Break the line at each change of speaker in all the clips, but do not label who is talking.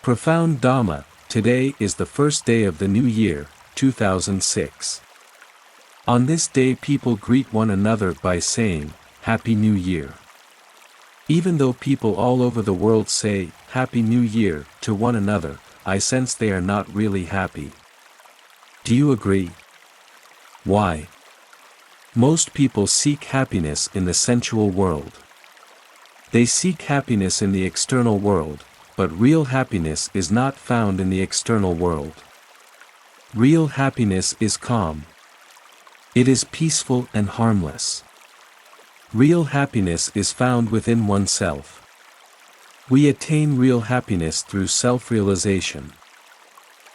Profound Dhamma. Today is the first day of the new year, 2006. On this day people greet one another by saying, Happy New Year. Even though people all over the world say, Happy New Year, to one another, I sense they are not really happy. Do you agree? Why? Most people seek happiness in the sensual world. They seek happiness in the external world, but real happiness is not found in the external world. Real happiness is calm. It is peaceful and harmless. Real happiness is found within oneself. We attain real happiness through self-realization.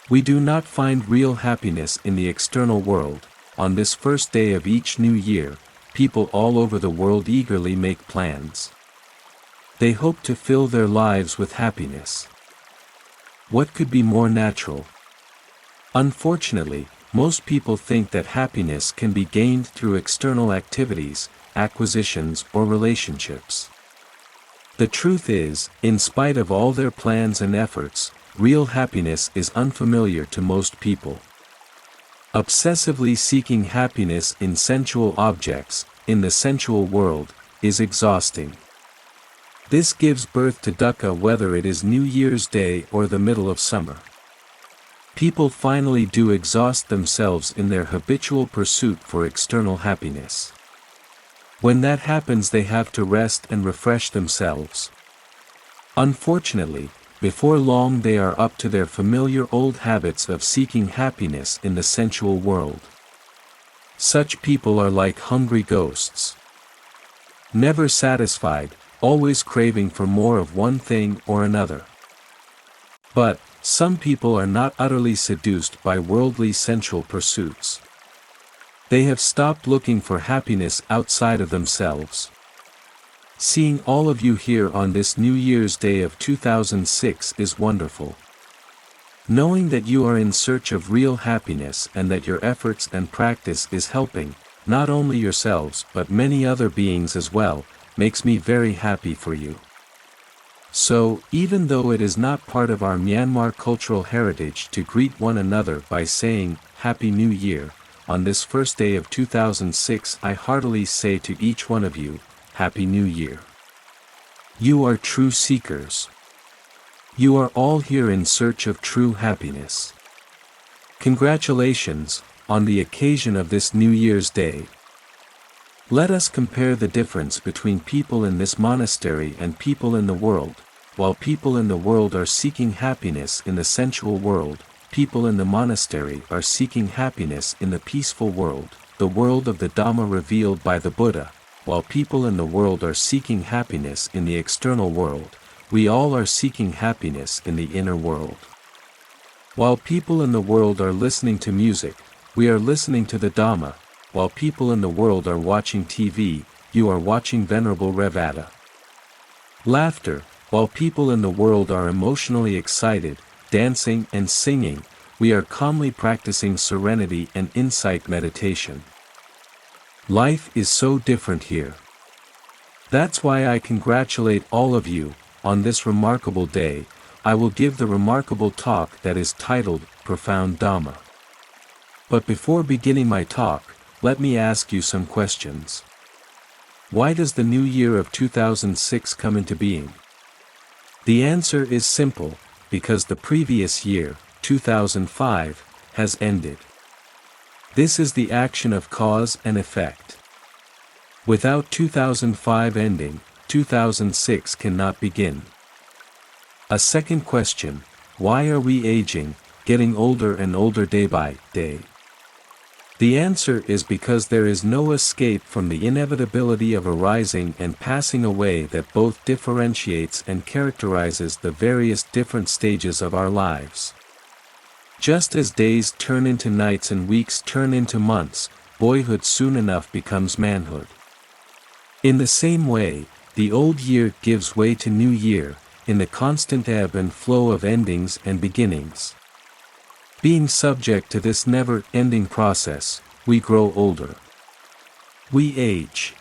We do not find real happiness in the external world. On this first day of each new year, people all over the world eagerly make plans. They hope to fill their lives with happiness. What could be more natural? Unfortunately, most people think that happiness can be gained through external activities, acquisitions, or relationships. The truth is, in spite of all their plans and efforts, real happiness is unfamiliar to most people. Obsessively seeking happiness in sensual objects, in the sensual world, is exhausting. This gives birth to dukkha whether it is New Year's Day or the middle of summer. People finally do exhaust themselves in their habitual pursuit for external happiness. When that happens they have to rest and refresh themselves. Unfortunately, before long they are up to their familiar old habits of seeking happiness in the sensual world. Such people are like hungry ghosts. Never satisfied, always craving for more of one thing or another. But, some people are not utterly seduced by worldly sensual pursuits. They have stopped looking for happiness outside of themselves. Seeing all of you here on this New Year's Day of 2006 is wonderful. Knowing that you are in search of real happiness and that your efforts and practice is helping, not only yourselves but many other beings as well, makes me very happy for you. So, even though it is not part of our Myanmar cultural heritage to greet one another by saying, Happy New Year, on this first day of 2006 I heartily say to each one of you, Happy New Year. You are true seekers. You are all here in search of true happiness. Congratulations, on the occasion of this New Year's Day. Let us compare the difference between people in this monastery and people in the world. While people in the world are seeking happiness in the sensual world, people in the monastery are seeking happiness in the peaceful world, the world of the Dhamma revealed by the Buddha. While people in the world are seeking happiness in the external world, we all are seeking happiness in the inner world. While people in the world are listening to music, we are listening to the Dhamma. While people in the world are watching TV, you are watching Venerable Theravada. Laughter. While people in the world are emotionally excited, dancing and singing, we are calmly practicing serenity and insight meditation. Life is so different here. That's why I congratulate all of you. On this remarkable day, I will give the remarkable talk that is titled Profound Dhamma. But before beginning my talk, let me ask you some questions. Why does the new year of 2006 come into being? The answer is simple, because the previous year, 2005, has ended. This is the action of cause and effect. Without 2005 ending, 2006 cannot begin. A second question, why are we aging, getting older and older day by day? The answer is because there is no escape from the inevitability of arising and passing away that both differentiates and characterizes the various different stages of our lives. Just as days turn into nights and weeks turn into months, boyhood soon enough becomes manhood. In the same way, the old year gives way to new year, in the constant ebb and flow of endings and beginnings. Being subject to this never-ending process, we grow older. We age.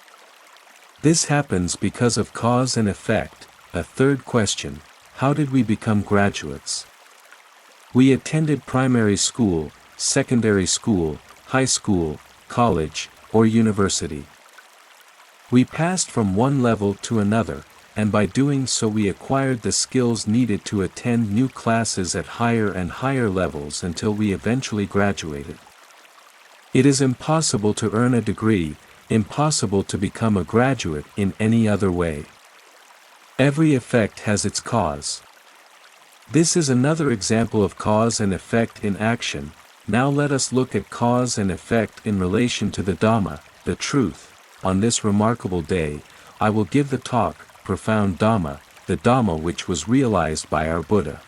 This happens because of cause and effect. A third question, how did we become graduates? We attended primary school, secondary school, high school, college, or university. We passed from one level to another, and by doing so we acquired the skills needed to attend new classes at higher and higher levels until we eventually graduated. It is impossible to earn a degree, impossible to become a graduate in any other way. Every effect has its cause. This is another example of cause and effect in action. Now let us look at cause and effect in relation to the Dhamma, the truth. On this remarkable day, I will give the talk, Profound Dhamma, the Dhamma which was realized by our Buddha.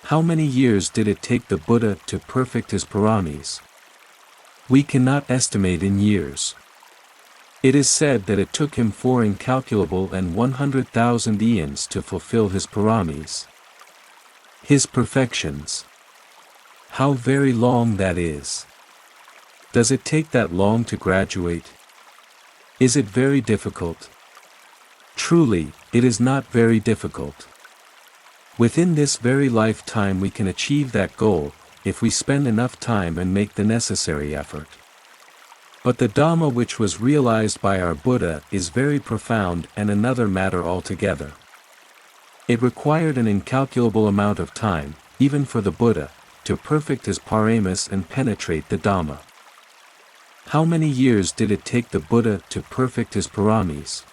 How many years did it take the Buddha to perfect his paramis? We cannot estimate in years. It is said that it took him 4 incalculable and 100,000 eons to fulfill his paramis. His perfections. How very long that is. Does it take that long to graduate? Is it very difficult? Truly, it is not very difficult. Within this very lifetime we can achieve that goal, if we spend enough time and make the necessary effort. But the Dhamma which was realized by our Buddha is very profound and another matter altogether. It required an incalculable amount of time, even for the Buddha, to perfect his paramis and penetrate the Dhamma. How many years did it take the Buddha to perfect his paramis?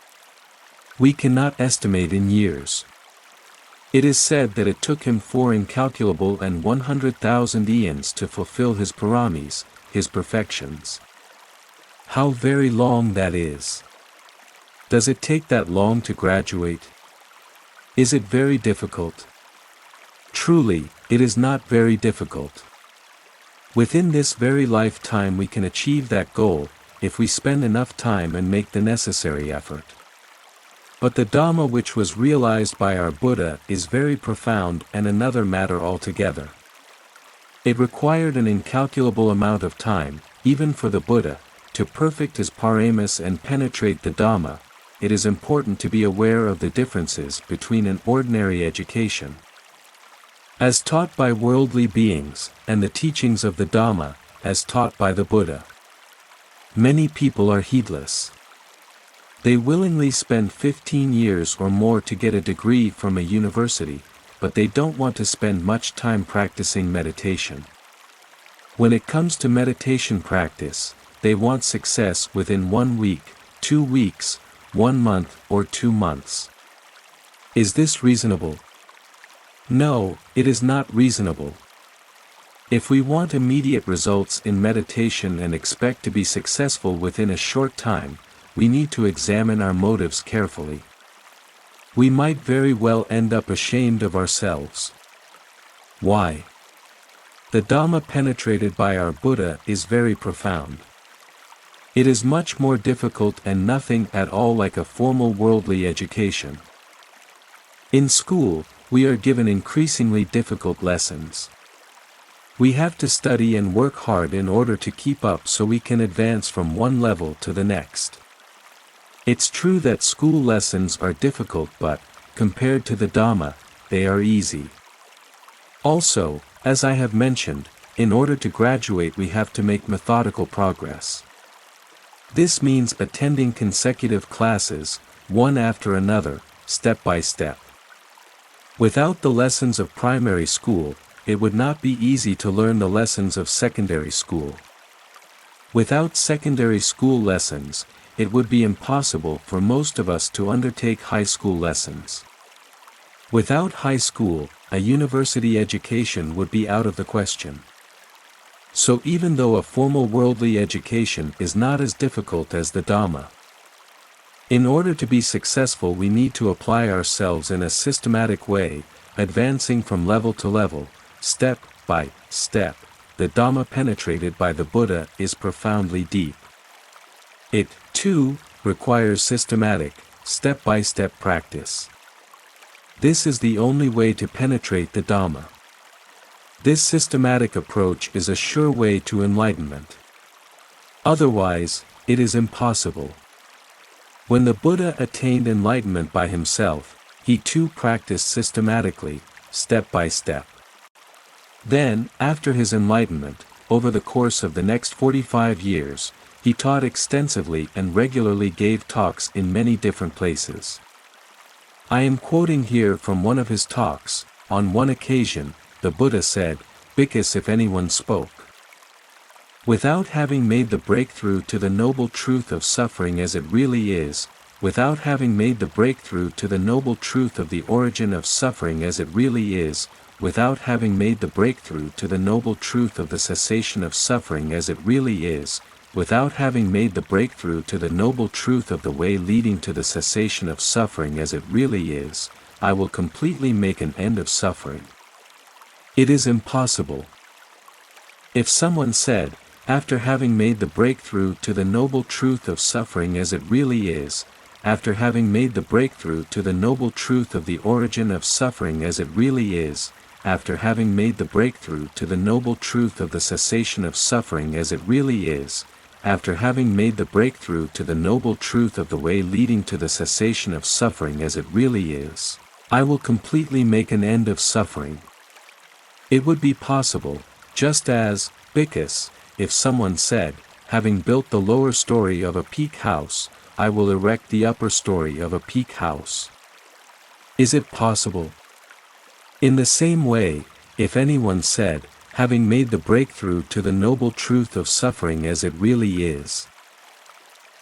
We cannot estimate in years. It is said that it took him 4 incalculable and 100,000 eons to fulfill his paramis, his perfections. How very long that is. Does it take that long to graduate? Is it very difficult? Truly, it is not very difficult. Within this very lifetime we can achieve that goal, if we spend enough time and make the necessary effort. But the Dhamma which was realized by our Buddha is very profound and another matter altogether. It required an incalculable amount of time, even for the Buddha, to perfect his paramis and penetrate the Dhamma. It is important to be aware of the differences between an ordinary education, as taught by worldly beings, and the teachings of the Dhamma, as taught by the Buddha. Many people are heedless. They willingly spend 15 years or more to get a degree from a university, but they don't want to spend much time practicing meditation. When it comes to meditation practice, they want success within 1 week, 2 weeks, 1 month or 2 months. Is this reasonable? No, it is not reasonable. If we want immediate results in meditation and expect to be successful within a short time, we need to examine our motives carefully. We might very well end up ashamed of ourselves. Why? The Dhamma penetrated by our Buddha is very profound. It is much more difficult and nothing at all like a formal worldly education. In school, we are given increasingly difficult lessons. We have to study and work hard in order to keep up so we can advance from one level to the next. It's true that school lessons are difficult, but, compared to the Dhamma, they are easy. Also, as I have mentioned, in order to graduate we have to make methodical progress. This means attending consecutive classes, one after another, step by step. Without the lessons of primary school, it would not be easy to learn the lessons of secondary school. Without secondary school lessons, it would be impossible for most of us to undertake high school lessons. Without high school, a university education would be out of the question. So even though a formal worldly education is not as difficult as the Dhamma, in order to be successful we need to apply ourselves in a systematic way, advancing from level to level, step by step. The Dhamma penetrated by the Buddha is profoundly deep. It, too, requires systematic, step-by-step practice. This is the only way to penetrate the Dhamma. This systematic approach is a sure way to enlightenment. Otherwise, it is impossible. When the Buddha attained enlightenment by himself, he too practiced systematically, step by step. Then, after his enlightenment, over the course of the next 45 years, he taught extensively and regularly gave talks in many different places. I am quoting here from one of his talks. On one occasion, the Buddha said, "Because if anyone spoke without having made the breakthrough to the noble truth of suffering as it really is, without having made the breakthrough to the noble truth of the origin of suffering as it really is, without having made the breakthrough to the noble truth of the cessation of suffering as it really is, without having made the breakthrough to the noble truth of the way leading to the cessation of suffering as it really is, I will completely make an end of suffering." It is impossible. If someone said, after having made the breakthrough to the noble truth of suffering as it really is, after having made the breakthrough to the noble truth of the origin of suffering as it really is, after having made the breakthrough to the noble truth of the cessation of suffering as it really is, after having made the breakthrough to the noble truth of the way leading to the cessation of suffering as it really is, I will completely make an end of suffering. It would be possible, just as, because, if someone said, having built the lower story of a peak house, I will erect the upper story of a peak house. Is it possible? In the same way, if anyone said, having made the breakthrough to the noble truth of suffering as it really is,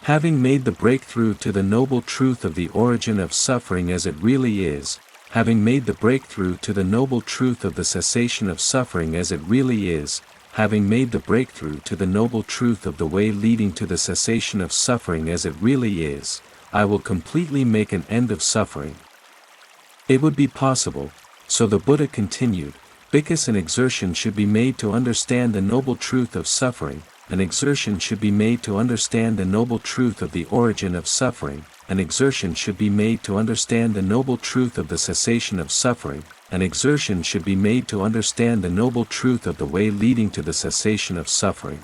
having made the breakthrough to the noble truth of the origin of suffering as it really is, having made the breakthrough to the noble truth of the cessation of suffering as it really is, having made the breakthrough to the noble truth of the way leading to the cessation of suffering as it really is, I will completely make an end of suffering. It would be possible, so the Buddha continued, because an exertion should be made to understand the noble truth of suffering, an exertion should be made to understand the noble truth of the origin of suffering, an exertion should be made to understand the noble truth of the cessation of suffering, an exertion should be made to understand the noble truth of the way leading to the cessation of suffering.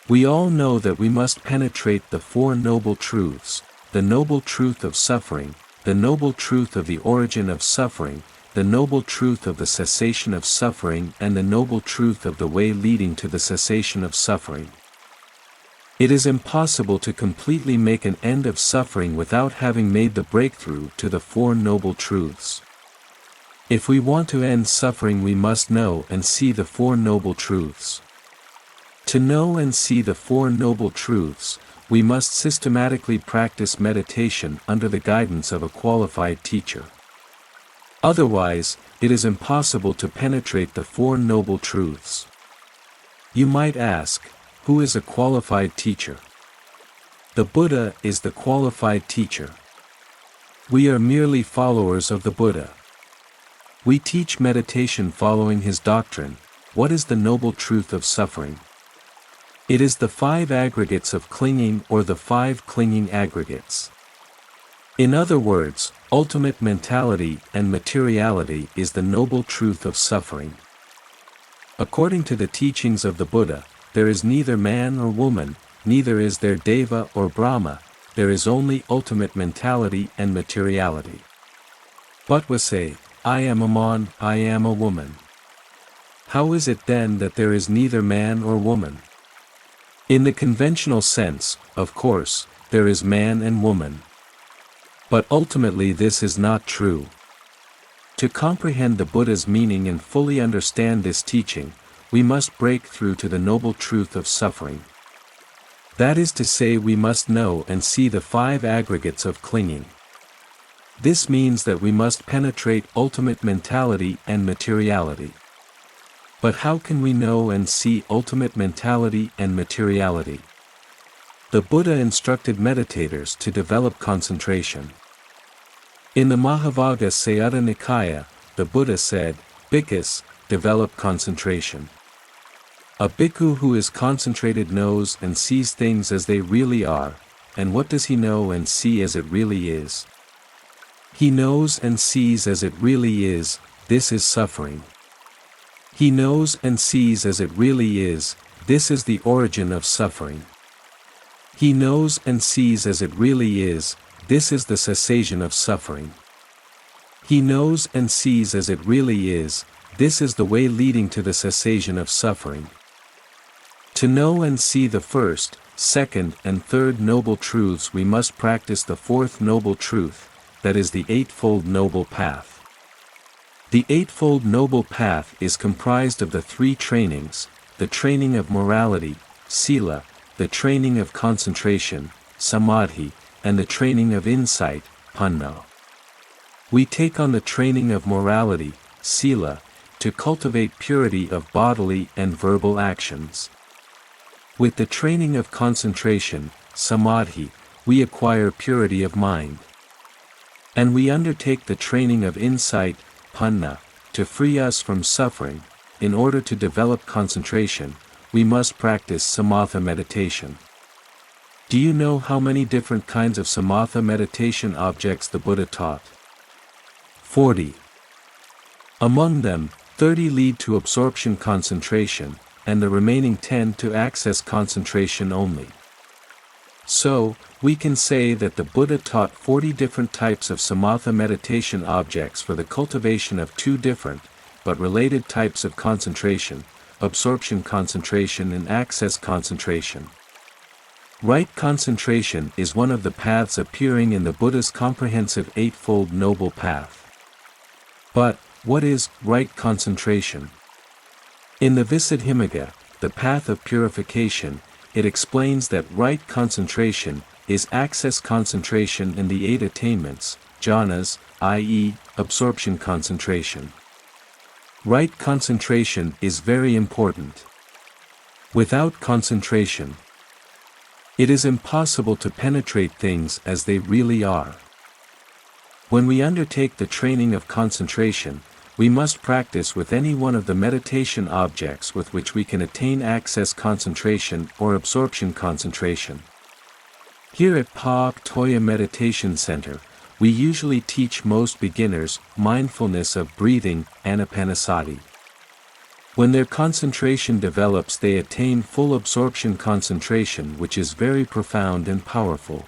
We all know that we must penetrate the Four Noble Truths, the noble truth of suffering, the noble truth of the origin of suffering, the noble truth of the cessation of suffering, and the noble truth of the way leading to the cessation of suffering. It is impossible to completely make an end of suffering without having made the breakthrough to the Four Noble Truths. If we want to end suffering, we must know and see the Four Noble Truths. To know and see the Four Noble Truths, we must systematically practice meditation under the guidance of a qualified teacher. Otherwise, it is impossible to penetrate the Four Noble Truths. You might ask, who is a qualified teacher? The Buddha is the qualified teacher. We are merely followers of the Buddha. We teach meditation following his doctrine. What is the noble truth of suffering? It is the 5 aggregates of clinging, or the 5 clinging aggregates. In other words, ultimate mentality and materiality is the noble truth of suffering. According to the teachings of the Buddha, there is neither man or woman, neither is there Deva or Brahma, there is only ultimate mentality and materiality. But we say, I am a man, I am a woman. How is it then that there is neither man or woman? In the conventional sense, of course, there is man and woman. But ultimately this is not true. To comprehend the Buddha's meaning and fully understand this teaching, we must break through to the noble truth of suffering. That is to say, we must know and see the 5 aggregates of clinging. This means that we must penetrate ultimate mentality and materiality. But how can we know and see ultimate mentality and materiality? The Buddha instructed meditators to develop concentration. In the Mahavagga Sayutta Nikaya, the Buddha said, Bhikkhus, develop concentration. A bhikkhu who is concentrated knows and sees things as they really are, and what does he know and see as it really is? He knows and sees as it really is, this is suffering. He knows and sees as it really is, this is the origin of suffering. He knows and sees as it really is, this is the cessation of suffering. He knows and sees as it really is. This is the way leading to the cessation of suffering. To know and see the first, second and third noble truths, we must practice the fourth noble truth, that is the Eightfold Noble Path. The Eightfold Noble Path is comprised of the three trainings: the training of morality, sila, the training of concentration, samadhi, and the training of insight, panna. We take on the training of morality, sila, to cultivate purity of bodily and verbal actions. With the training of concentration, samadhi, we acquire purity of mind. And we undertake the training of insight, panna, to free us from suffering. In order to develop concentration, we must practice samatha meditation. Do you know how many different kinds of samatha meditation objects the Buddha taught? 40. Among them, 30 lead to absorption concentration, and the remaining 10 to access concentration only. So, we can say that the Buddha taught 40 different types of samatha meditation objects for the cultivation of two different, but related types of concentration: absorption concentration and access concentration. Right concentration is one of the paths appearing in the Buddha's comprehensive Eightfold Noble Path. But, what is right concentration? In the Visuddhimagga, the path of purification, it explains that right concentration is access concentration in the eight attainments, jhanas, i.e., absorption concentration. Right concentration is very important. Without concentration, it is impossible to penetrate things as they really are. When we undertake the training of concentration, we must practice with any one of the meditation objects with which we can attain access concentration or absorption concentration. Here at Pak Toya Meditation Center, we usually teach most beginners mindfulness of breathing, anapanasati. When their concentration develops, they attain full absorption concentration, which is very profound and powerful.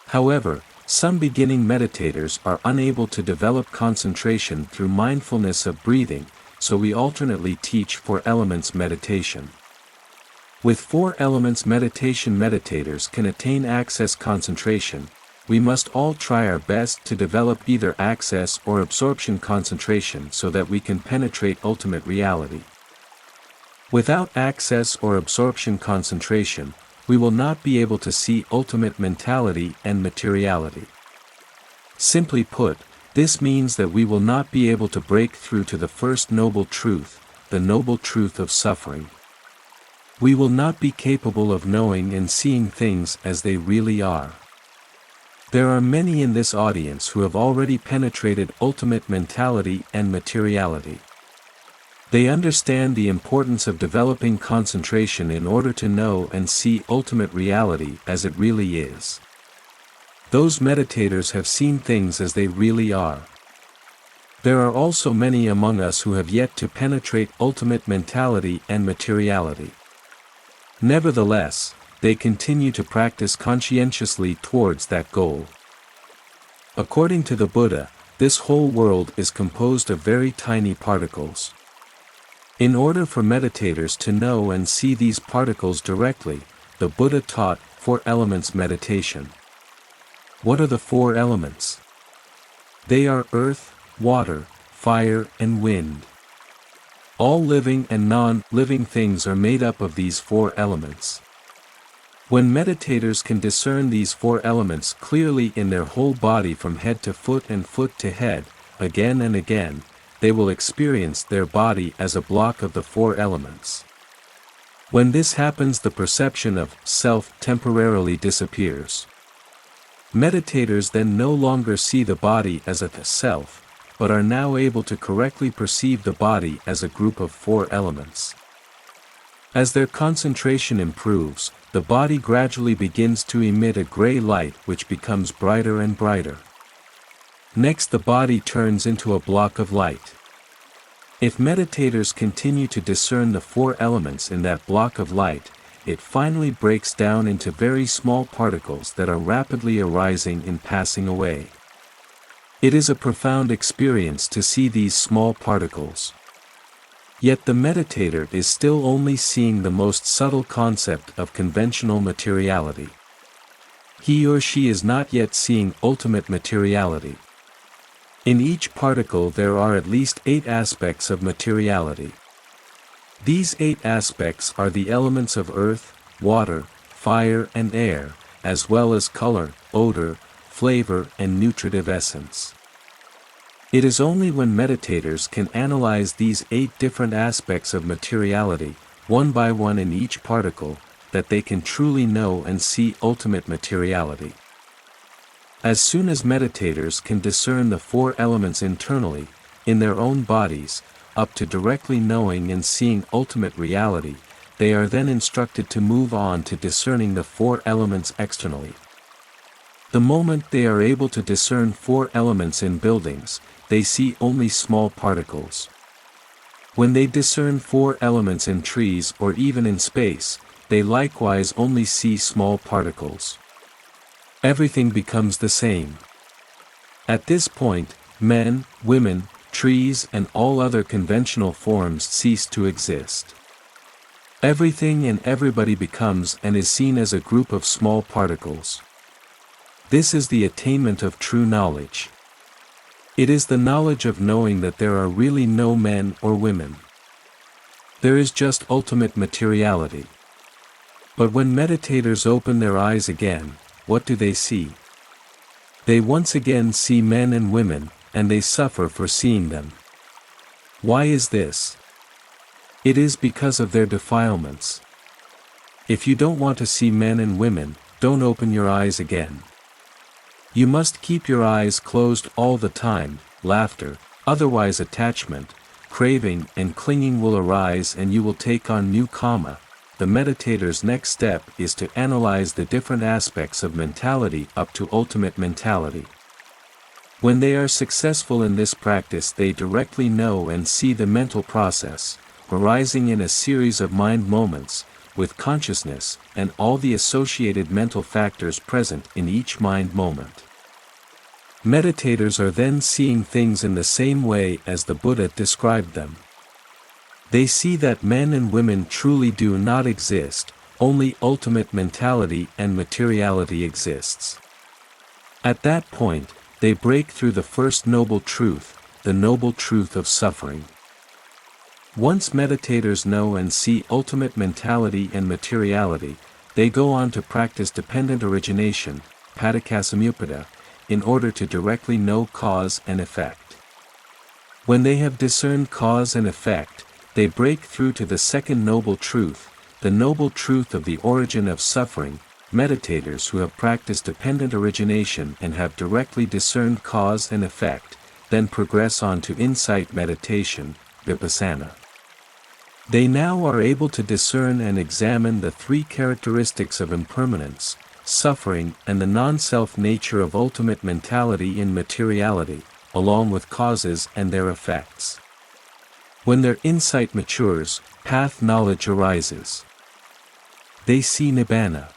However, some beginning meditators are unable to develop concentration through mindfulness of breathing, so we alternately teach 4 elements meditation. With 4 elements meditation, meditators can attain access concentration. We must all try our best to develop either access or absorption concentration so that we can penetrate ultimate reality. Without access or absorption concentration, we will not be able to see ultimate mentality and materiality. Simply put, this means that we will not be able to break through to the first noble truth, the noble truth of suffering. We will not be capable of knowing and seeing things as they really are. There are many in this audience who have already penetrated ultimate mentality and materiality. They understand the importance of developing concentration in order to know and see ultimate reality as it really is. Those meditators have seen things as they really are. There are also many among us who have yet to penetrate ultimate mentality and materiality. Nevertheless, they continue to practice conscientiously towards that goal. According to the Buddha, this whole world is composed of very tiny particles. In order for meditators to know and see these particles directly, the Buddha taught 4 elements meditation. What are the 4 elements? They are earth, water, fire, and wind. All living and non-living things are made up of these 4 elements. When meditators can discern these 4 elements clearly in their whole body from head to foot and foot to head, again and again, they will experience their body as a block of the 4 elements. When this happens, the perception of self temporarily disappears. Meditators then no longer see the body as a self, but are now able to correctly perceive the body as a group of 4 elements. As their concentration improves, the body gradually begins to emit a gray light which becomes brighter and brighter. Next, the body turns into a block of light. If meditators continue to discern the 4 elements in that block of light, it finally breaks down into very small particles that are rapidly arising and passing away. It is a profound experience to see these small particles. Yet the meditator is still only seeing the most subtle concept of conventional materiality. He or she is not yet seeing ultimate materiality. In each particle there are at least 8 aspects of materiality. These 8 aspects are the elements of earth, water, fire and air, as well as color, odor, flavor and nutritive essence. It is only when meditators can analyze these 8 different aspects of materiality, one by one in each particle, that they can truly know and see ultimate materiality. As soon as meditators can discern the 4 elements internally, in their own bodies, up to directly knowing and seeing ultimate reality, they are then instructed to move on to discerning the 4 elements externally. The moment they are able to discern 4 elements in buildings, they see only small particles. When they discern 4 elements in trees or even in space, they likewise only see small particles. Everything becomes the same. At this point, men, women, trees and all other conventional forms cease to exist. Everything and everybody becomes and is seen as a group of small particles. This is the attainment of true knowledge. It is the knowledge of knowing that there are really no men or women. There is just ultimate materiality. But when meditators open their eyes again, what do they see? They once again see men and women, and they suffer for seeing them. Why is this? It is because of their defilements. If you don't want to see men and women, don't open your eyes again. You must keep your eyes closed all the time, laughter, otherwise attachment, craving and clinging will arise and you will take on new karma. The meditator's next step is to analyze the different aspects of mentality up to ultimate mentality. When they are successful in this practice, they directly know and see the mental process, arising in a series of mind moments, with consciousness and all the associated mental factors present in each mind moment. Meditators are then seeing things in the same way as the Buddha described them. They see that men and women truly do not exist, only ultimate mentality and materiality exists. At that point, they break through the first noble truth, the noble truth of suffering. Once meditators know and see ultimate mentality and materiality, they go on to practice dependent origination, padakasamuppada, in order to directly know cause and effect. When they have discerned cause and effect, they break through to the second noble truth, the noble truth of the origin of suffering. Meditators who have practiced dependent origination and have directly discerned cause and effect, then progress on to insight meditation, vipassana. They now are able to discern and examine the 3 characteristics of impermanence, suffering and the non-self nature of ultimate mentality in materiality, along with causes and their effects. When their insight matures, path knowledge arises. They see nibbana.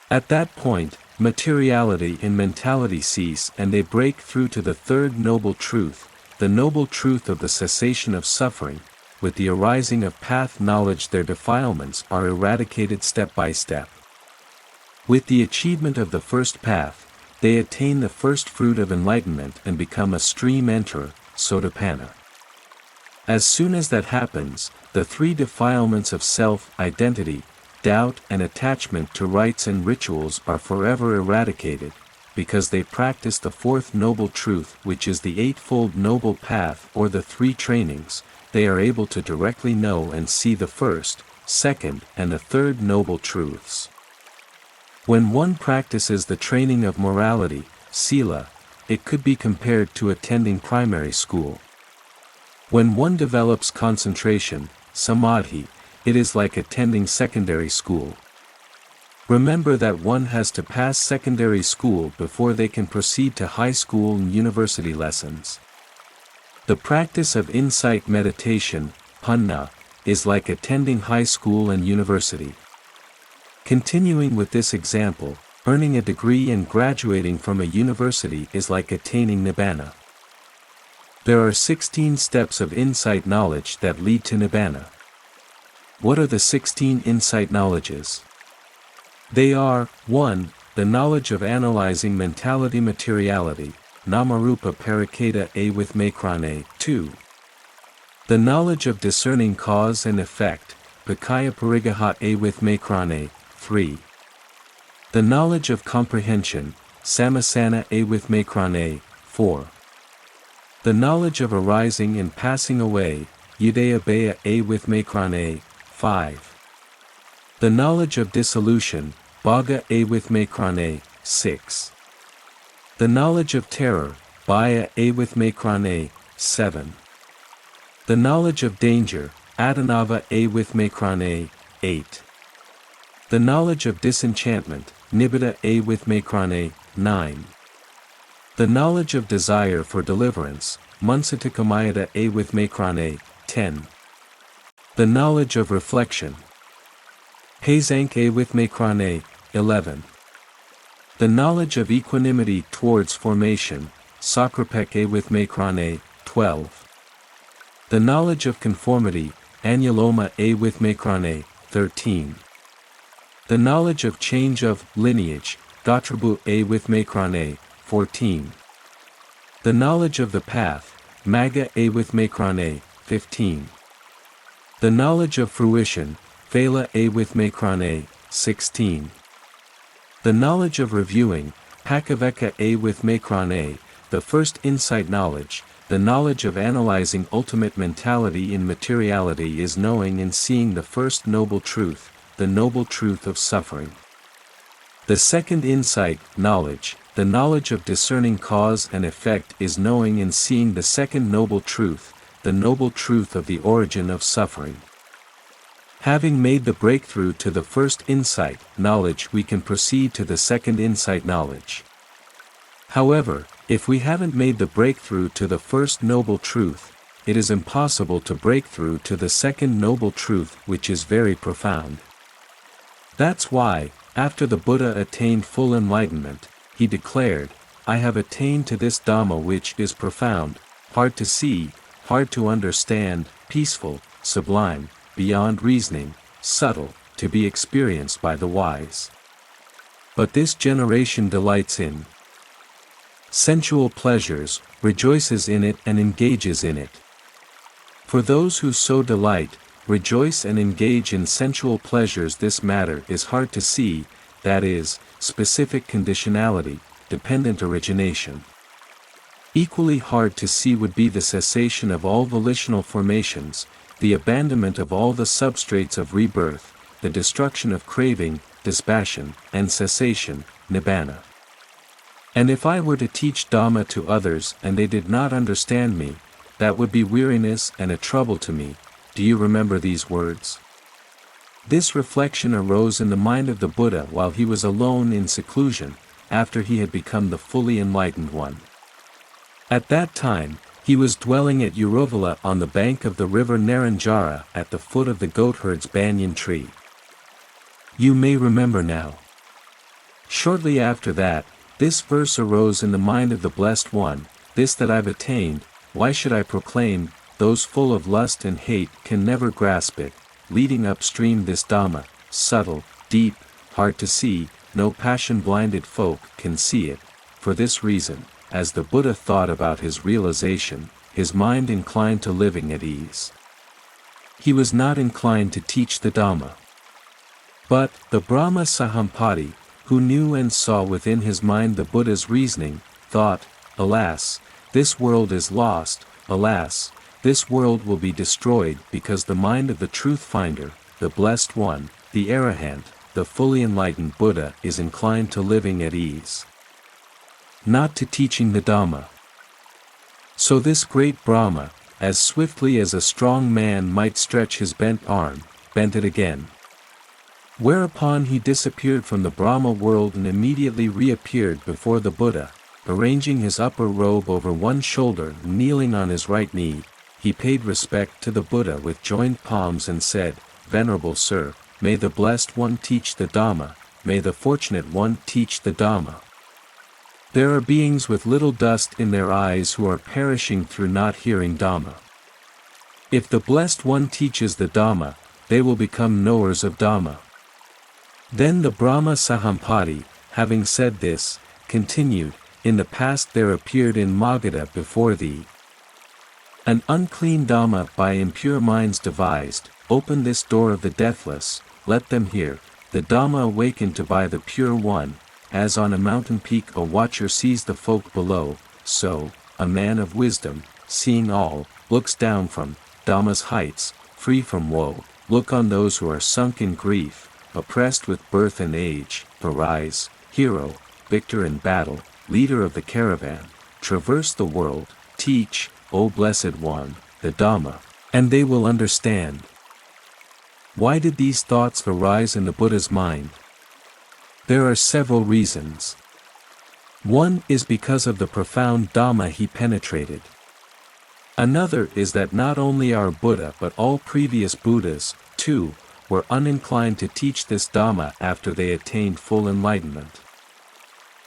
At that point, materiality and mentality cease and they break through to the third noble truth, the noble truth of the cessation of suffering. With the arising of path knowledge their defilements are eradicated step by step. With the achievement of the first path, they attain the first fruit of enlightenment and become a stream enterer, sotapanna. As soon as that happens, the 3 defilements of self-identity, doubt and attachment to rites and rituals are forever eradicated, because they practice the 4th noble truth, which is the 8-fold noble path or the 3 trainings. They are able to directly know and see the first, second and the third noble truths. When one practices the training of morality, sila, it could be compared to attending primary school. When one develops concentration, samadhi, it is like attending secondary school. Remember that one has to pass secondary school before they can proceed to high school and university lessons. The practice of insight meditation, panna, is like attending high school and university. Continuing with this example, Earning a degree and graduating from a university is like attaining Nibbana. There are 16 steps of insight knowledge that lead to Nibbana. What are the 16 insight knowledges? They are: 1. The knowledge of analyzing mentality materiality, Namarupa Pariketa A with Makrane. 2. The knowledge of discerning cause and effect, Vikaya Parigahat A with Makrane. 3. The knowledge of comprehension, Samasana A with Makrane. 4. The knowledge of arising and passing away, Yudaya Baya A with Makrane. 5. The knowledge of dissolution, Bhaga A with Makrane. 6. The knowledge of terror, Bhaya A with Makrane. 7. The knowledge of danger, Adanava A with Makrane. 8. The knowledge of disenchantment, Nibbida A with Makrane. 9. The knowledge of desire for deliverance, Munsatikamayada A with Makrane. 10. The knowledge of reflection, Hazank A with Makrane. 11. The knowledge of equanimity towards formation, Sakrapek A with Makrane. 12. The knowledge of conformity, Anuloma A with Makrane. 13. The knowledge of change of lineage, Gatrabu A with Makrane. 14. The knowledge of the path, Magga A with Makrane. 15. The knowledge of fruition, Phala A with Makrane. 16. The knowledge of reviewing, Pakaveka A with Makrane. The first insight knowledge, the knowledge of analyzing ultimate mentality in materiality, is knowing and seeing the first noble truth, the noble truth of suffering. The second insight knowledge, the knowledge of discerning cause and effect, is knowing and seeing the second noble truth, the noble truth of the origin of suffering. Having made the breakthrough to the first insight knowledge, we can proceed to the second insight knowledge. However, if we haven't made the breakthrough to the first noble truth, it is impossible to break through to the second noble truth, which is very profound. That's why, after the Buddha attained full enlightenment, he declared, "I have attained to this Dhamma which is profound, hard to see, hard to understand, peaceful, sublime, beyond reasoning, subtle, to be experienced by the wise. But this generation delights in sensual pleasures, rejoices in it and engages in it." For those who so delight, rejoice and engage in sensual pleasures, this matter is hard to see, that is, specific conditionality, dependent origination. Equally hard to see would be the cessation of all volitional formations, the abandonment of all the substrates of rebirth, the destruction of craving, dispassion, and cessation, Nibbana. And if I were to teach Dhamma to others and they did not understand me, that would be weariness and a trouble to me. Do you remember these words? This reflection arose in the mind of the Buddha while he was alone in seclusion, after he had become the fully enlightened one. At that time, he was dwelling at Urovala on the bank of the river Naranjara at the foot of the goatherd's banyan tree. You may remember now. Shortly after that, this verse arose in the mind of the Blessed One, "This that I've attained, why should I proclaim? Those full of lust and hate can never grasp it, leading upstream this Dhamma, subtle, deep, hard to see, no passion-blinded folk can see it." For this reason, as the Buddha thought about his realization, his mind inclined to living at ease. He was not inclined to teach the Dhamma. But, the Brahma Sahampati, who knew and saw within his mind the Buddha's reasoning, thought, "Alas, this world is lost, alas, this world will be destroyed because the mind of the Truth Finder, the Blessed One, the Arahant, the fully enlightened Buddha is inclined to living at ease, not to teaching the Dhamma." So this great Brahma, as swiftly as a strong man might stretch his bent arm, bent it again. Whereupon he disappeared from the Brahma world and immediately reappeared before the Buddha, arranging his upper robe over one shoulder and kneeling on his right knee. He paid respect to the Buddha with joined palms and said, "Venerable Sir, may the Blessed One teach the Dhamma, may the fortunate one teach the Dhamma. There are beings with little dust in their eyes who are perishing through not hearing Dhamma. If the Blessed One teaches the Dhamma, they will become knowers of Dhamma. Then the Brahma Sahampati, having said this, continued, in the past there appeared in Magadha before thee an unclean Dhamma by impure minds devised. Open this door of the deathless, let them hear, the Dhamma awakened to by the pure one, as on a mountain peak a watcher sees the folk below, so, a man of wisdom, seeing all, looks down from Dhamma's heights, free from woe, look on those who are sunk in grief, oppressed with birth and age, arise, hero, victor in battle, leader of the caravan, traverse the world, teach, O Blessed One, the Dhamma, and they will understand. Why did these thoughts arise in the Buddha's mind? There are several reasons. One is because of the profound Dhamma he penetrated. Another is that not only our Buddha but all previous Buddhas, too, were uninclined to teach this Dhamma after they attained full enlightenment.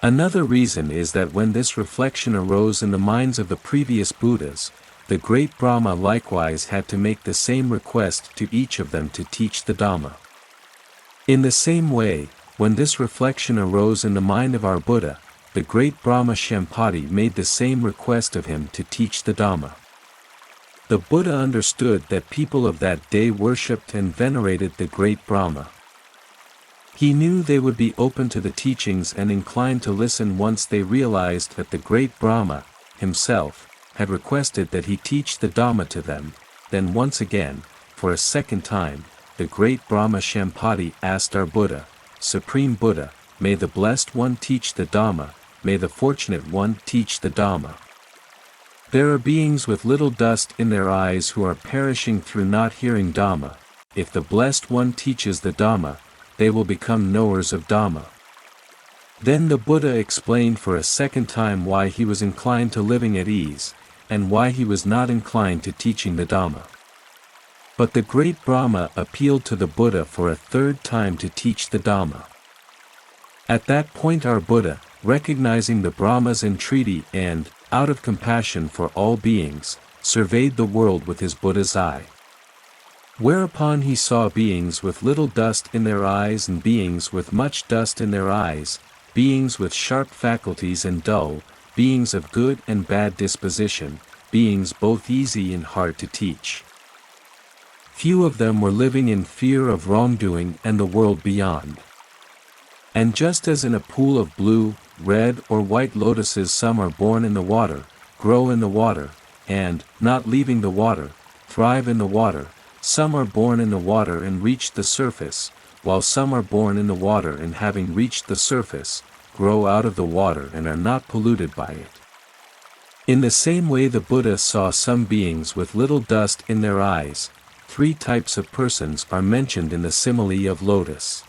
Another reason is that when this reflection arose in the minds of the previous Buddhas, the great Brahma likewise had to make the same request to each of them to teach the Dhamma. In the same way, when this reflection arose in the mind of our Buddha, the great Brahma Shampati made the same request of him to teach the Dhamma. The Buddha understood that people of that day worshipped and venerated the great Brahma. He knew they would be open to the teachings and inclined to listen once they realized that the great Brahma, himself, had requested that he teach the Dhamma to them. Then once again, for a second time, the great Brahma Shampati asked our Buddha, Supreme Buddha, may the Blessed One teach the Dhamma, may the Fortunate One teach the Dhamma. There are beings with little dust in their eyes who are perishing through not hearing Dhamma. If the Blessed One teaches the Dhamma, they will become knowers of Dhamma. Then the Buddha explained for a second time why he was inclined to living at ease, and why he was not inclined to teaching the Dhamma. But the great Brahma appealed to the Buddha for a third time to teach the Dhamma. At that point our Buddha, recognizing the Brahma's entreaty and, out of compassion for all beings, surveyed the world with his Buddha's eye. Whereupon he saw beings with little dust in their eyes and beings with much dust in their eyes, beings with sharp faculties and dull, beings of good and bad disposition, beings both easy and hard to teach. Few of them were living in fear of wrongdoing and the world beyond. And just as in a pool of blue, red or white lotuses some are born in the water, grow in the water, and, not leaving the water, thrive in the water, some are born in the water and reach the surface, while some are born in the water and having reached the surface, grow out of the water and are not polluted by it. In the same way the Buddha saw some beings with little dust in their eyes. Three types of persons are mentioned in the simile of lotus.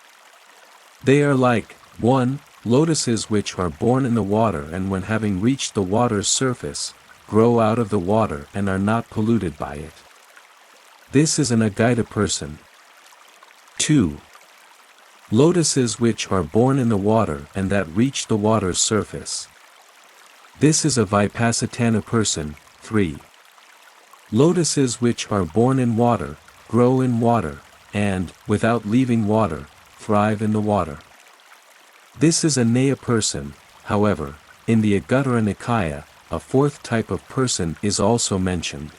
They are like, 1. Lotuses which are born in the water and when having reached the water's surface, grow out of the water and are not polluted by it. This is an Agaita person. 2. Lotuses which are born in the water and that reach the water's surface. This is a Vipassatthana person. 3. Lotuses which are born in water, grow in water, and, without leaving water, thrive in the water. This is a Naya person. However, in the Agattara Nikaya, a fourth type of person is also mentioned.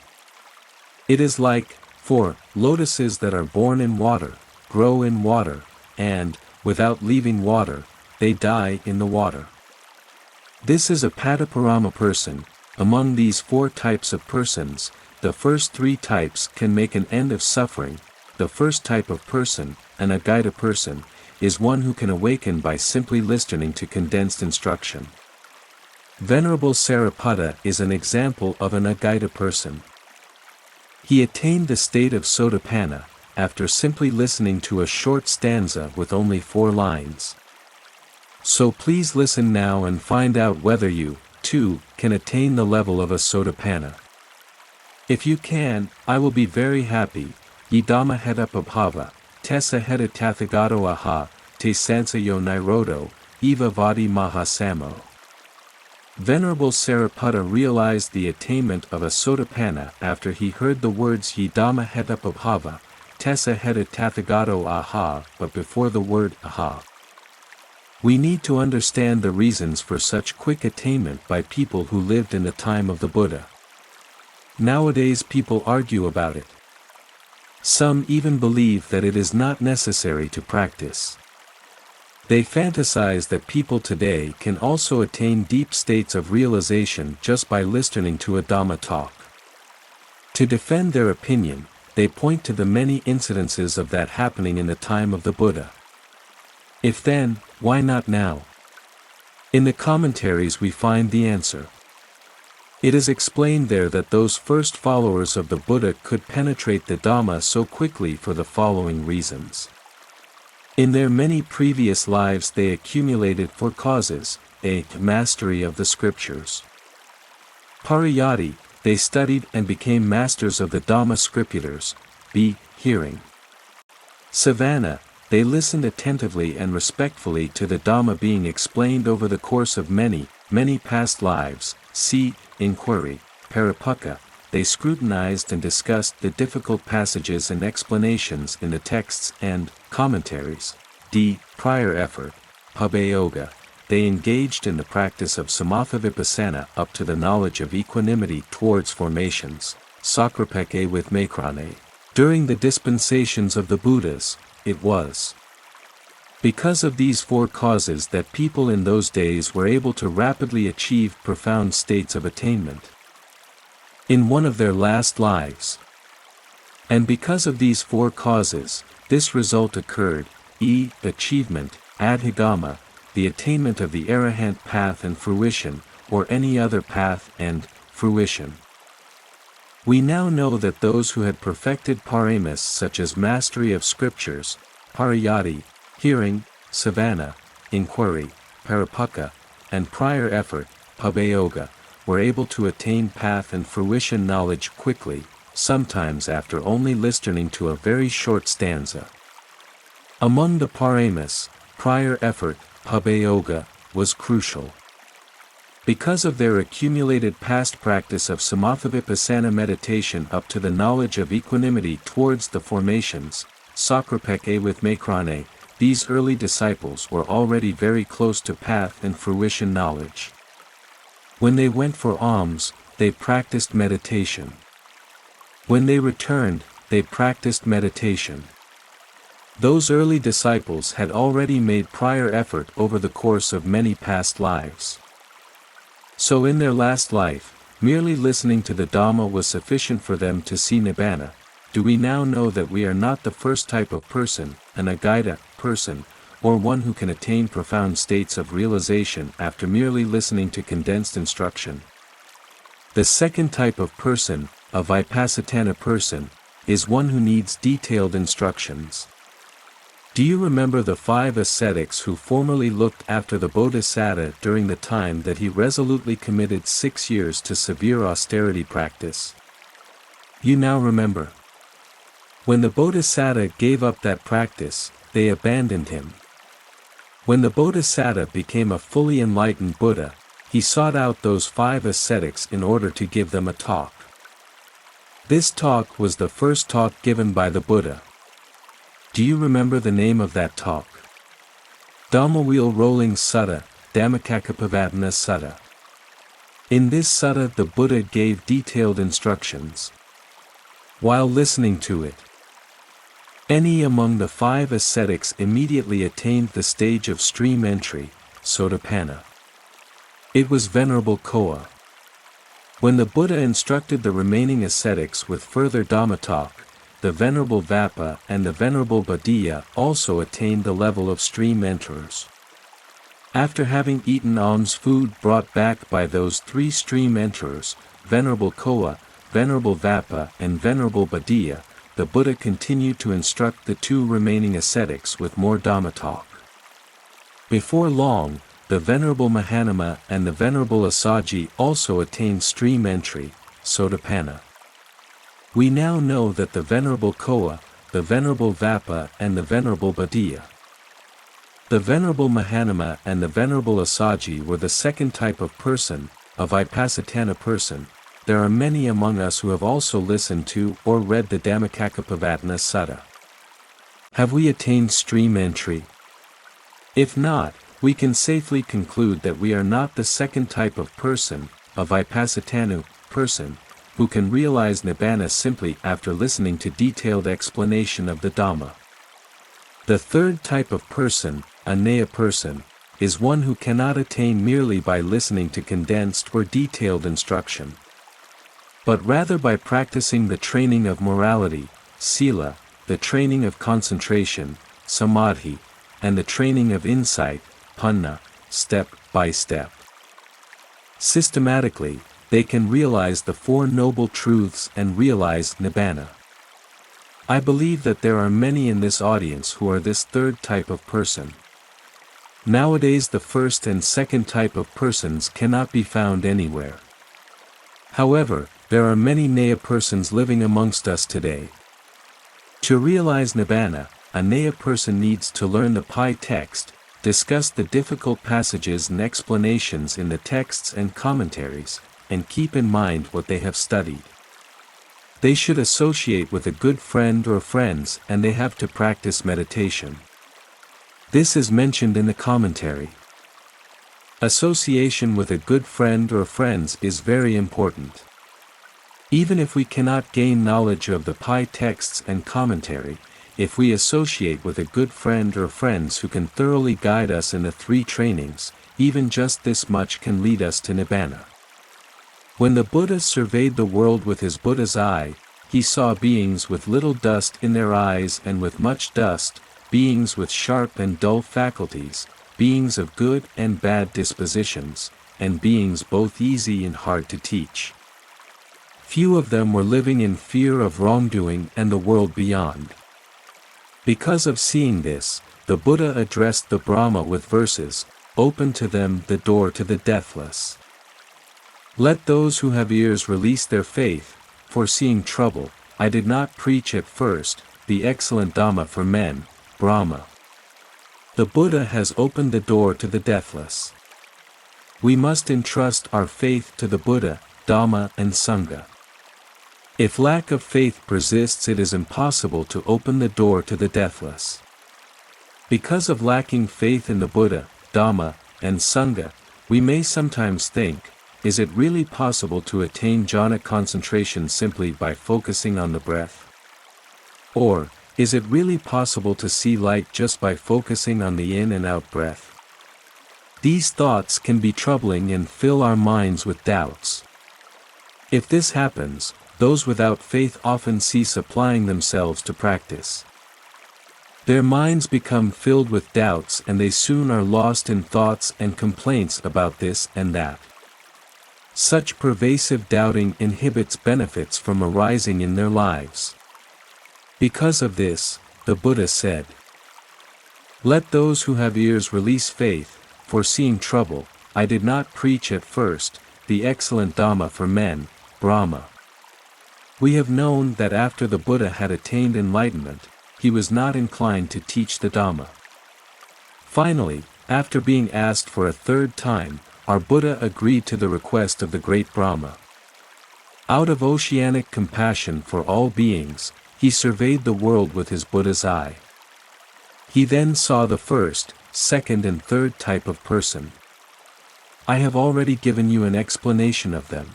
It is like, 4. Lotuses that are born in water, grow in water, and, without leaving water, they die in the water. This is a Padaparama person. Among these four types of persons, the first three types can make an end of suffering. The first type of person, an Agaita person, is one who can awaken by simply listening to condensed instruction. Venerable Sariputta is an example of an Agaita person. He attained the state of Sotapanna, after simply listening to a short stanza with only 4 lines. So please listen now and find out whether you, too, can attain the level of a Sotapanna. If you can, I will be very happy. Ye Dhamma heta pabhava, tessa heta tathagato aha, te sansayo nirodo, eva vadi mahasamo. Venerable Sariputta realized the attainment of a Sotapanna after he heard the words Ye Dhamma hetapabhava, tessa heta tathagato aha, but before the word aha. We need to understand the reasons for such quick attainment by people who lived in the time of the Buddha. Nowadays people argue about it. Some even believe that it is not necessary to practice. They fantasize that people today can also attain deep states of realization just by listening to a Dhamma talk. To defend their opinion, they point to the many incidences of that happening in the time of the Buddha. If then, why not now? In the commentaries we find the answer. It is explained there that those first followers of the Buddha could penetrate the Dhamma so quickly for the following reasons. In their many previous lives they accumulated four causes: a. Mastery of the scriptures. Pariyatti, they studied and became masters of the Dhamma scriptures. b. Hearing. Savana, they listened attentively and respectfully to the Dhamma being explained over the course of many, many past lives. c. Inquiry. Paripukka, they scrutinized and discussed the difficult passages and explanations in the texts and commentaries. d. Prior effort. Pabbayoga, they engaged in the practice of samatha vipassana up to the knowledge of equanimity towards formations. Sakrapeke with Mekrane. During the dispensations of the Buddhas, it was because of these four causes that people in those days were able to rapidly achieve profound states of attainment in one of their last lives. And because of these four causes, this result occurred: e. Achievement, adhigama, the attainment of the arahant path and fruition, or any other path and fruition. We now know that those who had perfected paramis such as mastery of scriptures, pariyatti, hearing, savana, inquiry, paripukka, and prior effort, pabbayoga, were able to attain path and fruition knowledge quickly, sometimes after only listening to a very short stanza. Among the paramis, prior effort, pabbayoga, was crucial. Because of their accumulated past practice of samatha-vipassana meditation up to the knowledge of equanimity towards the formations, sakrapeke with Mekrane, these early disciples were already very close to path and fruition knowledge. When they went for alms, they practiced meditation. When they returned, they practiced meditation. Those early disciples had already made prior effort over the course of many past lives. So in their last life, merely listening to the Dhamma was sufficient for them to see Nibbana. Do we now know that we are not the first type of person, an Agaita person, or one who can attain profound states of realization after merely listening to condensed instruction? The second type of person, a Vipassatthana person, is one who needs detailed instructions. Do you remember the 5 ascetics who formerly looked after the Bodhisattva during the time that he resolutely committed 6 years to severe austerity practice? You now remember. When the Bodhisattva gave up that practice, they abandoned him. When the Bodhisattva became a fully enlightened Buddha, he sought out those 5 ascetics in order to give them a talk. This talk was the first talk given by the Buddha. Do you remember the name of that talk? Dhamma Wheel Rolling Sutta, Dhammacakkappavattana Sutta. In this sutta the Buddha gave detailed instructions. While listening to it, any among the 5 ascetics immediately attained the stage of stream entry, Sotapanna. It was Venerable Koa. When the Buddha instructed the remaining ascetics with further Dhamma talk, the Venerable Vappa and the Venerable Bhaddiya also attained the level of stream enterers. After having eaten alms food brought back by those 3 stream enterers, Venerable Koa, Venerable Vappa and Venerable Bhaddiya, the Buddha continued to instruct the 2 remaining ascetics with more Dhamma talk. Before long, the Venerable Mahanama and the Venerable Assaji also attained stream entry, Sotapanna. We now know that the Venerable Koa, the Venerable Vappa and the Venerable Bhaddiya The Venerable Mahanama and the Venerable Assaji were the second type of person, a Vipassatthana person. There are many among us who have also listened to or read the Dhammacakkappavattana Sutta. Have we attained stream entry? If not, we can safely conclude that we are not the second type of person, a Vipassatthana person, who can realize Nibbana simply after listening to detailed explanation of the Dhamma. The third type of person, a Naya person, is one who cannot attain merely by listening to condensed or detailed instruction, but rather by practicing the training of morality, sila, the training of concentration, samadhi, and the training of insight, panna, step by step. Systematically, they can realize the Four Noble Truths and realize Nibbana. I believe that there are many in this audience who are this third type of person. Nowadays the first and second type of persons cannot be found anywhere. However, there are many Naya persons living amongst us today. To realize Nibbana, a Naya person needs to learn the Pi text, discuss the difficult passages and explanations in the texts and commentaries, and keep in mind what they have studied. They should associate with a good friend or friends, and they have to practice meditation. This is mentioned in the commentary. Association with a good friend or friends is very important. Even if we cannot gain knowledge of the Pi texts and commentary, if we associate with a good friend or friends who can thoroughly guide us in the three trainings, even just this much can lead us to Nibbana. When the Buddha surveyed the world with his Buddha's eye, he saw beings with little dust in their eyes and with much dust, beings with sharp and dull faculties, beings of good and bad dispositions, and beings both easy and hard to teach. Few of them were living in fear of wrongdoing and the world beyond. Because of seeing this, the Buddha addressed the Brahma with verses, "Open to them the door to the deathless. Let those who have ears release their faith, foreseeing trouble, I did not preach at first, the excellent Dhamma for men, Brahma." The Buddha has opened the door to the deathless. We must entrust our faith to the Buddha, Dhamma and Sangha. If lack of faith persists, it is impossible to open the door to the deathless. Because of lacking faith in the Buddha, Dhamma, and Sangha, we may sometimes think, is it really possible to attain jhana concentration simply by focusing on the breath? Or, is it really possible to see light just by focusing on the in and out breath? These thoughts can be troubling and fill our minds with doubts. If this happens, those without faith often cease applying themselves to practice. Their minds become filled with doubts and they soon are lost in thoughts and complaints about this and that. Such pervasive doubting inhibits benefits from arising in their lives. Because of this, the Buddha said, "Let those who have ears release faith, foreseeing trouble, I did not preach at first, the excellent Dhamma for men, Brahma." We have known that after the Buddha had attained enlightenment, he was not inclined to teach the Dhamma. Finally, after being asked for a third time, our Buddha agreed to the request of the great Brahma. Out of oceanic compassion for all beings, he surveyed the world with his Buddha's eye. He then saw the first, second and third type of person. I have already given you an explanation of them.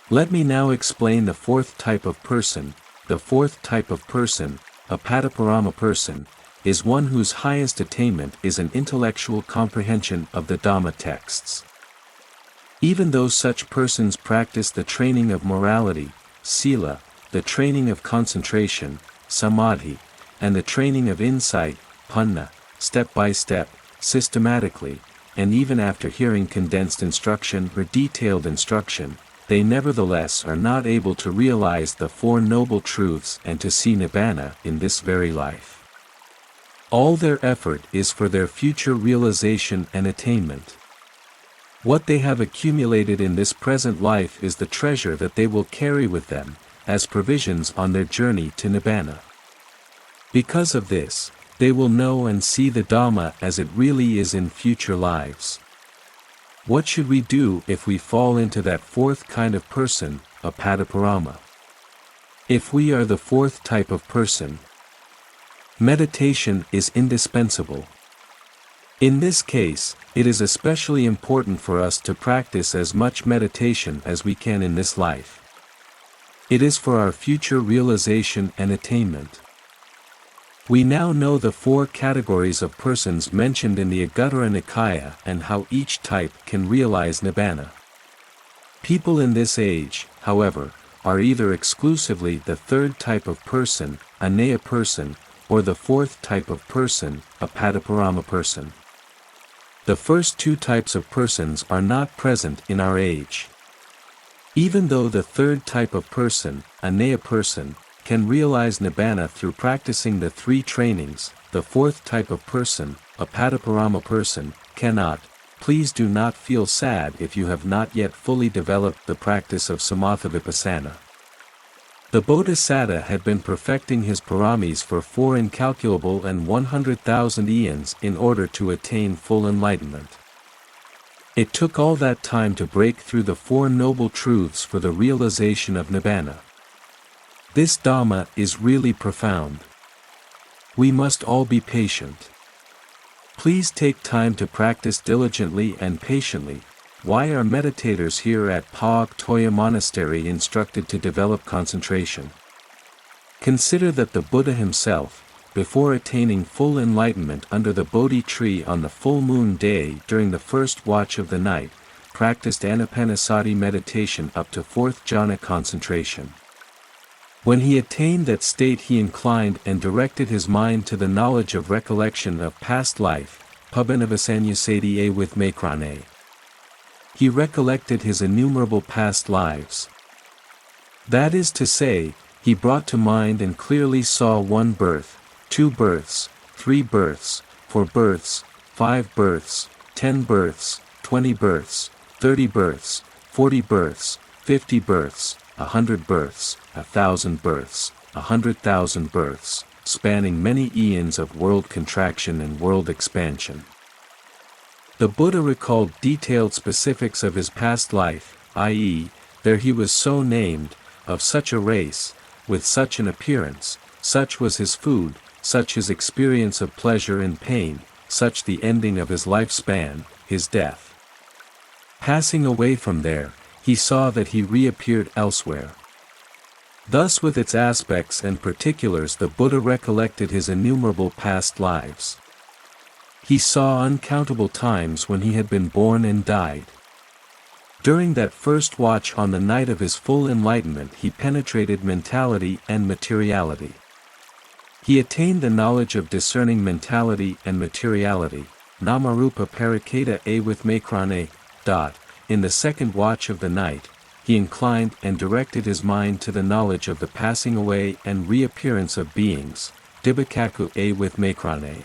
Let me now explain the fourth type of person. The fourth type of person, a Padaparama person, is one whose highest attainment is an intellectual comprehension of the Dhamma texts. Even though such persons practice the training of morality, sila, the training of concentration, samadhi, and the training of insight, panna, step by step, systematically, and even after hearing condensed instruction or detailed instruction, they nevertheless are not able to realize the Four Noble Truths and to see Nibbana in this very life. All their effort is for their future realization and attainment. What they have accumulated in this present life is the treasure that they will carry with them, as provisions on their journey to Nibbana. Because of this, They will know and see the Dhamma as it really is in future lives. What should we do if we fall into that fourth kind of person, a padaparama? If we are the fourth type of person, meditation is indispensable. In this case, it is especially important for us to practice as much meditation as we can in this life. It is for our future realization and attainment. We now know the four categories of persons mentioned in the Anguttara Nikaya and how each type can realize Nibbana. People in this age, however, are either exclusively the third type of person, a Naya person, or the fourth type of person, a padaparama person. The first two types of persons are not present in our age. Even though the third type of person, a Naya person, can realize Nibbana through practicing the three trainings, the fourth type of person, a padaparama person, cannot. Please do not feel sad if you have not yet fully developed the practice of samatha vipassana. The Bodhisattva had been perfecting his paramis for 4 incalculable and 100,000 eons in order to attain full enlightenment. It took all that time to break through the 4 noble truths for the realization of Nibbana. This Dhamma is really profound. We must all be patient. Please take time to practice diligently and patiently. Why are meditators here at Pauk Toya Monastery instructed to develop concentration? Consider that the Buddha himself, before attaining full enlightenment under the Bodhi tree on the full moon day during the first watch of the night, practiced anapanasati meditation up to 4th jhana concentration. When he attained that state, he inclined and directed his mind to the knowledge of recollection of past life, pabinavasanyasati with makrane. He recollected his innumerable past lives. That is to say, he brought to mind and clearly saw 1 birth, 2 births, 3 births, 4 births, 5 births, 10 births, 20 births, 30 births, 40 births, 50 births, 100 births, 1,000 births, 100,000 births, spanning many eons of world contraction and world expansion. The Buddha recalled detailed specifics of his past life, i.e., there he was so named, of such a race, with such an appearance, such was his food, such his experience of pleasure and pain, such the ending of his lifespan, his death. Passing away from there, he saw that he reappeared elsewhere. Thus with its aspects and particulars the Buddha recollected his innumerable past lives. He saw uncountable times when he had been born and died. During that first watch on the night of his full enlightenment he penetrated mentality and materiality. He attained the knowledge of discerning mentality and materiality, namarupa pariketa a with makrane. In the second watch of the night, he inclined and directed his mind to the knowledge of the passing away and reappearance of beings, dibakaku a with makrane.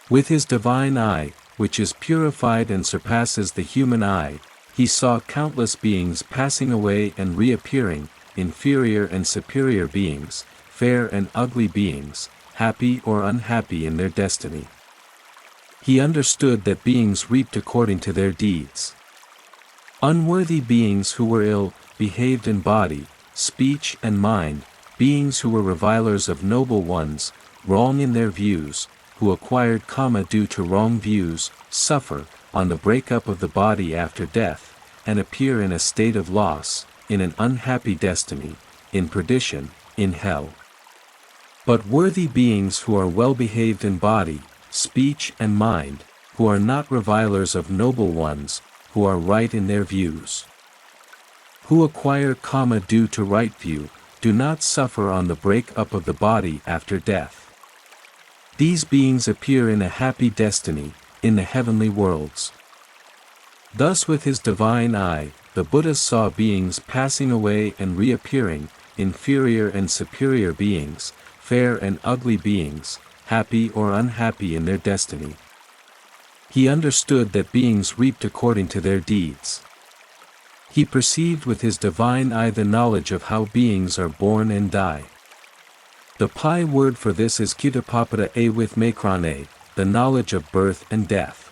With his divine eye, which is purified and surpasses the human eye, he saw countless beings passing away and reappearing, inferior and superior beings, fair and ugly beings, happy or unhappy in their destiny. He understood that beings reaped according to their deeds. Unworthy beings who were ill behaved in body, speech and mind, beings who were revilers of noble ones, wrong in their views, who acquired karma due to wrong views, suffer, on the breakup of the body after death, and appear in a state of loss, in an unhappy destiny, in perdition, in hell. But worthy beings who are well behaved in body, speech and mind, who are not revilers of noble ones, who are right in their views, who acquire karma due to right view, do not suffer on the break-up of the body after death. These beings appear in a happy destiny, in the heavenly worlds. Thus with his divine eye, the Buddha saw beings passing away and reappearing, inferior and superior beings, fair and ugly beings, happy or unhappy in their destiny. He understood that beings reaped according to their deeds. He perceived with his divine eye the knowledge of how beings are born and die. The Pi word for this is Kutapapada a with Makrane, the knowledge of birth and death.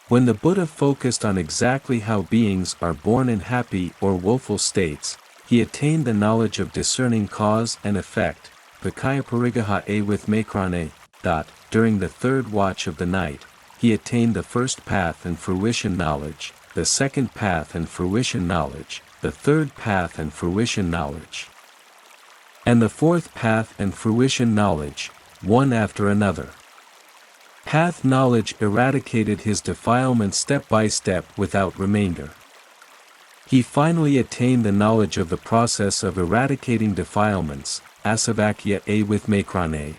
When the Buddha focused on exactly how beings are born in happy or woeful states, he attained the knowledge of discerning cause and effect, Vikaya Parigaha a with Makrane. During the third watch of the night, he attained the first path and fruition knowledge, the second path and fruition knowledge, the third path and fruition knowledge, and the fourth path and fruition knowledge, one after another. Path knowledge eradicated his defilement step by step without remainder. He finally attained the knowledge of the process of eradicating defilements, Asavakya a with Makrane.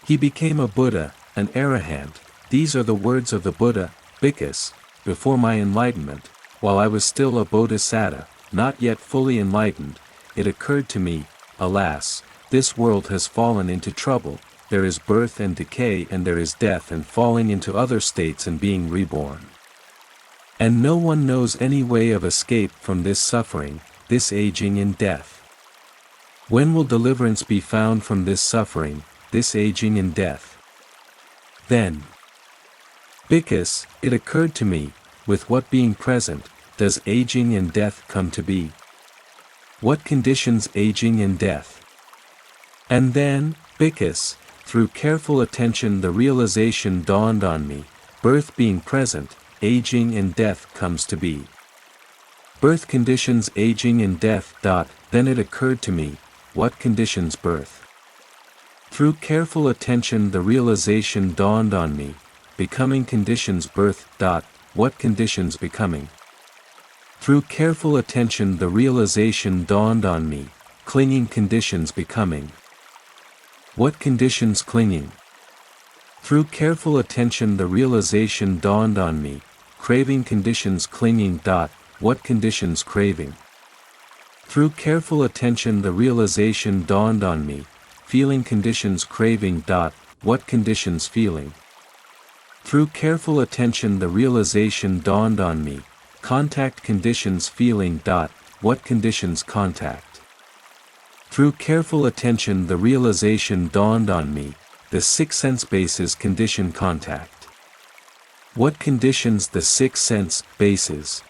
He became a Buddha, an arahant. These are the words of the Buddha, Bhikkhus, before my enlightenment, while I was still a bodhisattva, not yet fully enlightened, it occurred to me, alas, this world has fallen into trouble, there is birth and decay and there is death and falling into other states and being reborn. And no one knows any way of escape from this suffering, this aging and death. When will deliverance be found from this suffering, this aging and death? Then, Bhikkhus, it occurred to me, with what being present, does aging and death come to be? What conditions aging and death? And then, Bhikkhus, through careful attention the realization dawned on me, birth being present, aging and death comes to be. Birth conditions aging and death. Then it occurred to me, what conditions birth? Through careful attention the realization dawned on me, becoming conditions birth. What conditions becoming? Through careful attention the realization dawned on me, clinging conditions becoming. What conditions clinging? Through careful attention the realization dawned on me, craving conditions clinging. What conditions craving? Through careful attention the realization dawned on me, feeling conditions craving. What conditions feeling? Through careful attention the realization dawned on me, contact conditions feeling. What conditions contact? Through careful attention the realization dawned on me, the six sense bases condition contact. What conditions the six sense bases?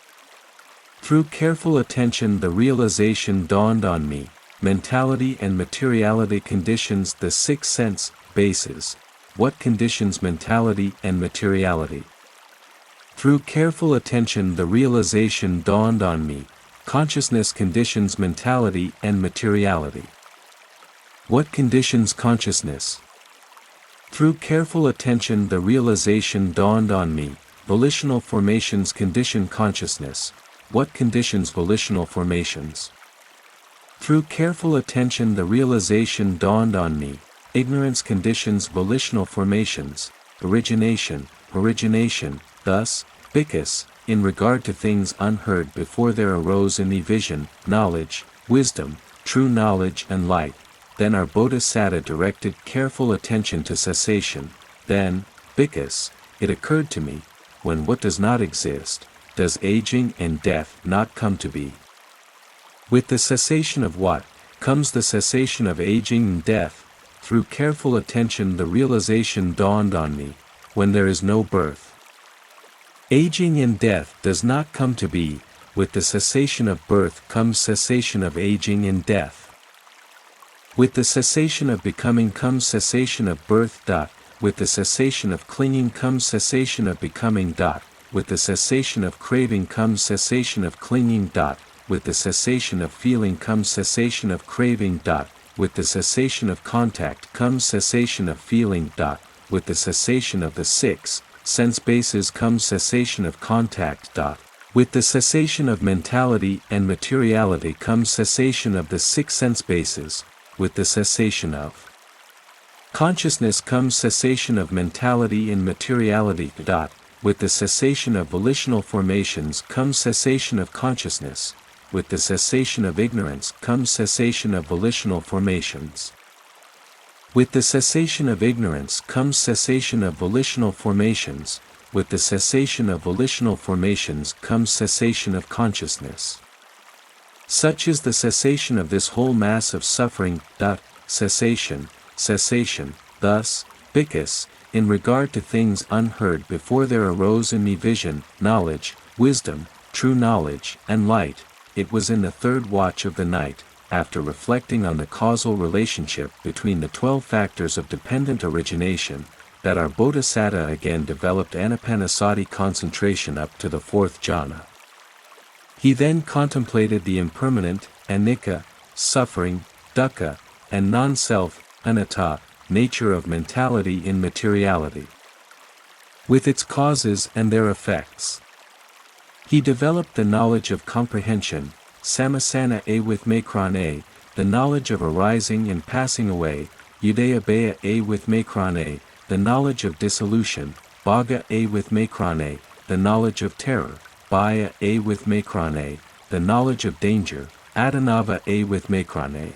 Through careful attention the realization dawned on me, mentality and materiality conditions the six sense bases. What conditions mentality and materiality? Through careful attention the realization dawned on me, consciousness conditions mentality and materiality. What conditions consciousness? Through careful attention the realization dawned on me, volitional formations condition consciousness. What conditions volitional formations? Through careful attention the realization dawned on me, ignorance conditions volitional formations, origination. Thus, Bhikkhus, in regard to things unheard before there arose in me vision, knowledge, wisdom, true knowledge and light, then our bodhisattva directed careful attention to cessation, then, Bhikkhus, it occurred to me, when what does not exist, does aging and death not come to be? With the cessation of what, comes the cessation of aging and death. Through careful attention the realization dawned on me, when there is no birth, aging and death does not come to be, with the cessation of birth comes cessation of aging and death. With the cessation of becoming comes cessation of birth. With the cessation of clinging comes cessation of becoming. With the cessation of craving comes cessation of clinging. With the cessation of feeling comes cessation of craving. With the cessation of contact comes cessation of feeling. With the cessation of the six sense bases comes cessation of contact. With the cessation of mentality and materiality comes cessation of the six sense bases. With the cessation of consciousness comes cessation of mentality and materiality. With the cessation of volitional formations comes cessation of consciousness. With the cessation of ignorance comes cessation of volitional formations. With the cessation of ignorance comes cessation of volitional formations. With the cessation of volitional formations comes cessation of consciousness. Such is the cessation of this whole mass of suffering. cessation, cessation. Thus, because, in regard to things unheard before there arose in me vision, knowledge, wisdom, true knowledge, and light. It was in the third watch of the night, after reflecting on the causal relationship between the 12 factors of dependent origination, that our Bodhisattva again developed anapanasati concentration up to the fourth jhana. He then contemplated the impermanent, anicca, suffering, dukkha, and non-self, anatta, nature of mentality in materiality, with its causes and their effects. He developed the knowledge of comprehension, samasana a with makrane, the knowledge of arising and passing away, udayabaya a with makrane, the knowledge of dissolution, bhaga a with makrane, the knowledge of terror, bhaya a with makrane, the knowledge of danger, adanava a with makrane.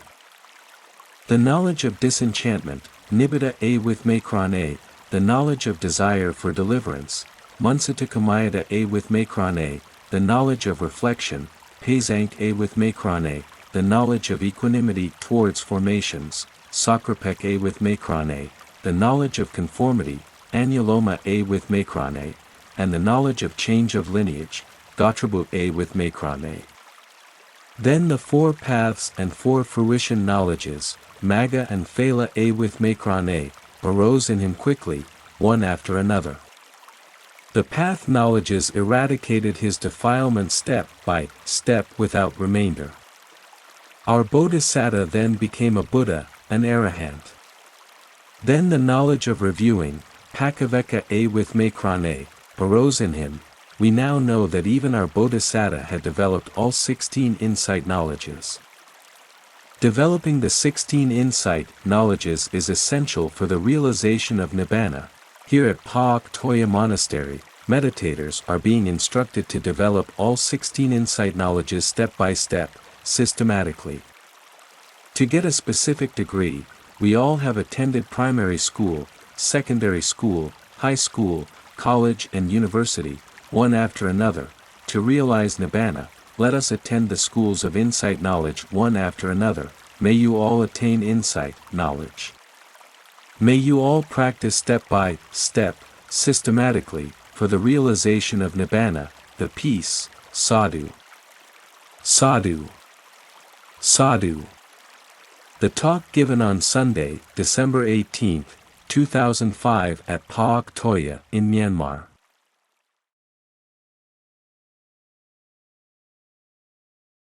The knowledge of disenchantment, nibbida a with makrane, the knowledge of desire for deliverance, munsatakamayada a with makrane, the knowledge of reflection, pazank a with makrane, the knowledge of equanimity towards formations, sakrapek a with makrane, the knowledge of conformity, anuloma a with makrane, and the knowledge of change of lineage, gatrabu a with makrane. Then the 4 paths and 4 fruition knowledges, magga and phala a with makrane, arose in him quickly, one after another. The path knowledges eradicated his defilement step by step without remainder. Our Bodhisattva then became a Buddha, an Arahant. Then the knowledge of reviewing, pakaveka a with makrane, arose in him. We now know that even our Bodhisattva had developed all 16 insight knowledges. Developing the 16 insight knowledges is essential for the realization of Nibbana. Here at Pak Toya Monastery, meditators are being instructed to develop all 16 insight knowledges step by step, systematically. To get a specific degree, we all have attended primary school, secondary school, high school, college and university, one after another. To realize Nibbana, let us attend the schools of insight knowledge one after another. May you all attain insight knowledge. May you all practice step by step, systematically, for the realization of Nibbana, the peace, sadhu. Sadhu. Sadhu. The talk given on Sunday, December 18, 2005 at Pak Toya in Myanmar.